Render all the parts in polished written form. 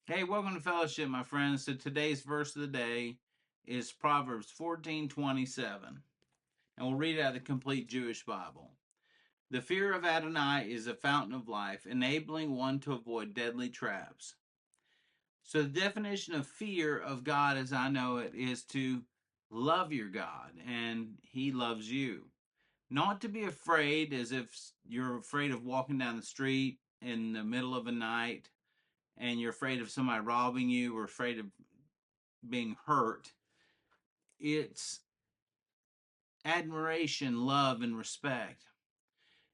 Hey, welcome to Fellowship, my friends. So today's verse of the day is Proverbs 14:27. And we'll read it out of the Complete Jewish Bible. The fear of Adonai is a fountain of life, enabling one to avoid deadly traps. So the definition of fear of God as I know it is to love your God, and he loves you. Not to be afraid as if you're afraid of walking down the street in the middle of a night and you're afraid of somebody robbing you or afraid of being hurt. It's admiration, love, and respect.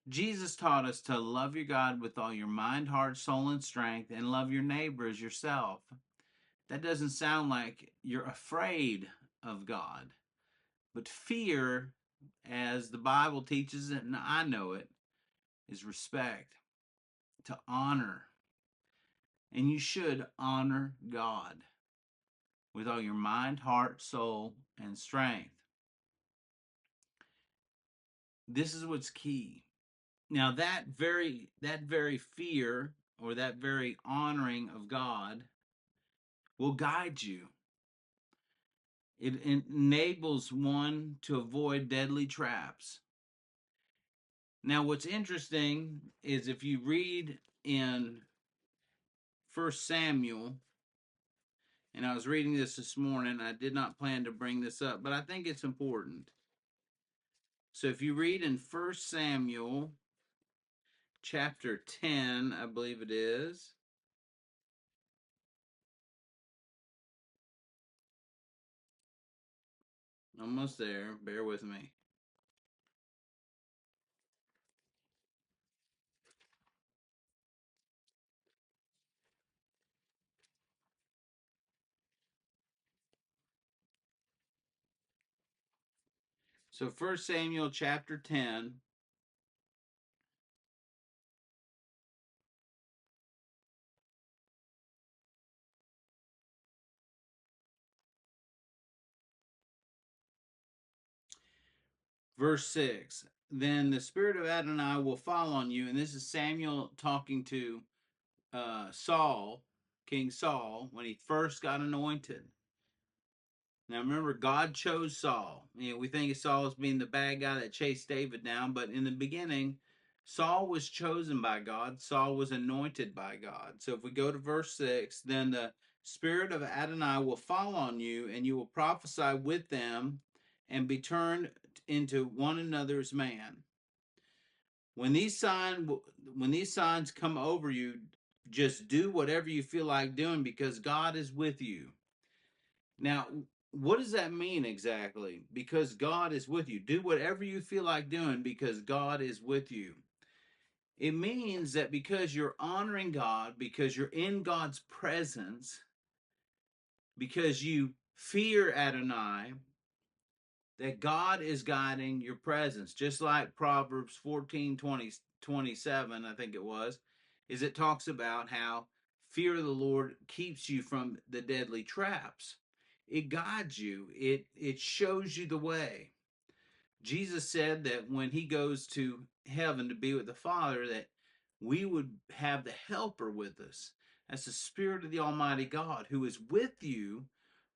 Jesus taught us to love your God with all your mind, heart, soul, and strength, and love your neighbor as yourself. That doesn't sound like you're afraid of God, but fear, as the Bible teaches it, and I know it, is respect, to honor. And you should honor God with all your mind, heart, soul, and strength. This is what's key. Now that very fear or that very honoring of God will guide you. It enables one to avoid deadly traps. Now what's interesting is if you read in First Samuel, and I was reading this morning, I did not plan to bring this up, but I think it's important. So if you read in First Samuel chapter 10, I believe it is. Almost there. Bear with me. So First Samuel chapter 10, verse 6. Then the spirit of Adonai will fall on you. And this is Samuel talking to Saul, King Saul, when he first got anointed. Now remember, God chose Saul. We think of Saul as being the bad guy that chased David down, but in the beginning, Saul was chosen by God. Saul was anointed by God. So if we go to verse 6, then the spirit of Adonai will fall on you, and you will prophesy with them and be turned into one another's man. When these signs come over you, just do whatever you feel like doing because God is with you. Now, what does that mean exactly? Because God is with you. Do whatever you feel like doing because God is with you. It means that because you're honoring God, because you're in God's presence, because you fear Adonai, that God is guiding your presence. Just like Proverbs 14:27, I think it was, is it talks about how fear of the Lord keeps you from the deadly traps. It guides you. It shows you the way. Jesus said that when he goes to heaven to be with the Father, that we would have the helper with us. That's the Spirit of the Almighty God who is with you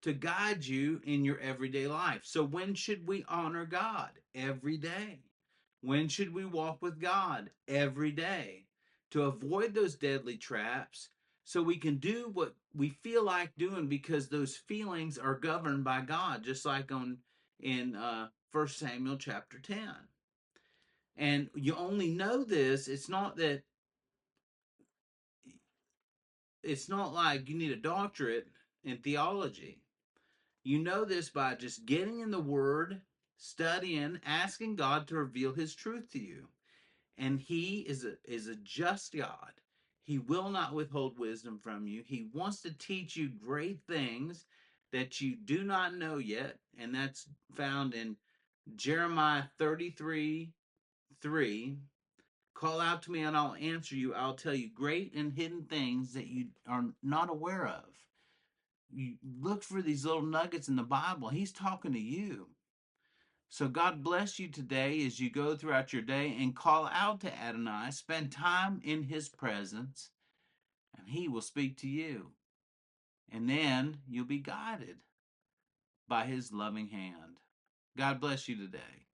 to guide you in your everyday life. So when should we honor God? Every day. When should we walk with God? Every day. To avoid those deadly traps so we can do what we feel like doing because those feelings are governed by God, just like in 1 Samuel chapter 10. And you only know this, it's not like you need a doctorate in theology. You know this by just getting in the Word, studying, asking God to reveal His truth to you. And He is a just God. He will not withhold wisdom from you. He wants to teach you great things that you do not know yet. And that's found in Jeremiah 33:3. Call out to me and I'll answer you. I'll tell you great and hidden things that you are not aware of. You look for these little nuggets in the Bible. He's talking to you. So God bless you today as you go throughout your day and call out to Adonai. Spend time in his presence and he will speak to you. And then you'll be guided by his loving hand. God bless you today.